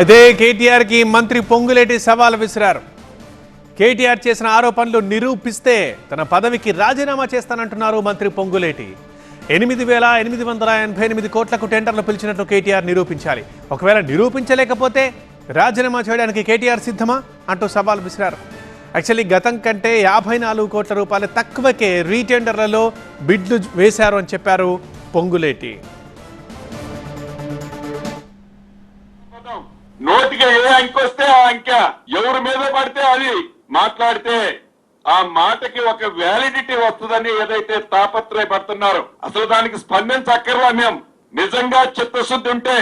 అదే కేటీఆర్ కి మంత్రి పొంగులేటి సవాల్ విసిరారు. కేటీఆర్ చేసిన ఆరోపణలు నిరూపిస్తే తన పదవికి రాజీనామా చేస్తానంటున్నారు మంత్రి పొంగులేటి. 8,888 కోట్లకు టెండర్లు పిలిచినట్లు కేటీఆర్ నిరూపించాలి. ఒకవేళ నిరూపించలేకపోతే రాజీనామా చేయడానికి కేటీఆర్ సిద్ధమా అంటూ సవాల్ విసిరారు. యాక్చువల్లీ గతం కంటే 54 కోట్ల రూపాయలు తక్కువకే రీటెండర్లలో బిడ్లు వేశారు అని చెప్పారు పొంగులేటి. నోటికి ఏ అంకె వస్తే ఆ అంకె ఎవరి మీద పడితే అది మాట్లాడితే ఆ మాటకి ఒక వ్యాలిడిటీ వస్తుందని ఏదైతే తాపత్రయపడుతున్నారో అసలు దానికి స్పందించక్కర్లా. మేము నిజంగా చిత్తశుద్ధి ఉంటే,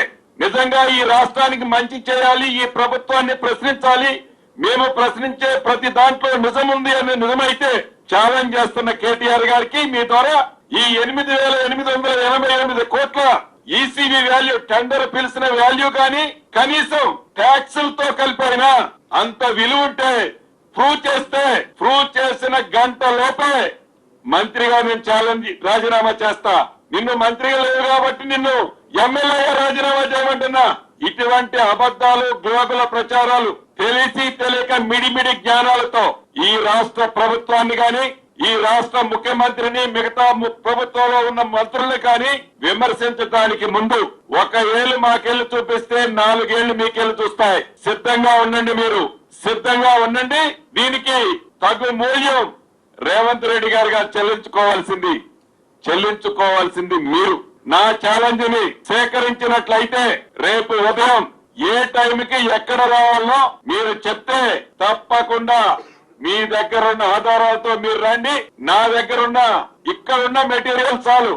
నిజంగా ఈ రాష్ట్రానికి మంచి చేయాలి, ఈ ప్రభుత్వాన్ని ప్రశ్నించాలి, మేము ప్రశ్నించే ప్రతి దాంట్లో నిజం ఉంది అని నిజమైతే ఛాలెంజ్ చేస్తున్న కేటీఆర్ గారికి మీ ద్వారా ఈ 8,888 కోట్ల ఈసీబీ వాల్యూ, టెండర్ పిలిచిన వాల్యూ కానీ కనీసం ట్యాక్సులతో కలిపైనా అంత విలువ ఉంటే ప్రూవ్ చేసిన గంట లోపే మంత్రిగా నేను ఛాలెంజ్ రాజీనామా చేస్తా. నిన్ను మంత్రిగా లేవు కాబట్టి నిన్ను ఎమ్మెల్యేగా రాజీనామా చేయమంటున్నా. ఇటువంటి అబద్ధాలు, గ్లోబల్ ప్రచారాలు తెలిసి తెలియక మిడిమిడి జ్ఞానాలతో ఈ రాష్ట్ర ప్రభుత్వాన్ని గాని, ఈ రాష్ట్ర ముఖ్యమంత్రిని, మిగతా ప్రభుత్వంలో ఉన్న మంత్రుల్ని కానీ విమర్శించడానికి ముందు ఒక ఏళ్ళు మాకెళ్ళి చూపిస్తే 4 ఏళ్లు మీకెళ్ళి చూస్తాయి. సిద్ధంగా ఉండండి, మీరు సిద్ధంగా ఉండండి. దీనికి తగు మూల్యం రేవంత్ రెడ్డి గారుగా చెల్లించుకోవాల్సింది మీరు. నా ఛాలెంజ్ ని సేకరించినట్లయితే రేపు ఉదయం ఏ టైంకి ఎక్కడ రావాలో మీరు చెప్తే తప్పకుండా మీ దగ్గర ఉన్న ఆధారాలతో మీరు రండి. నా దగ్గర ఉన్న ఇక్కడున్న మెటీరియల్ చాలు.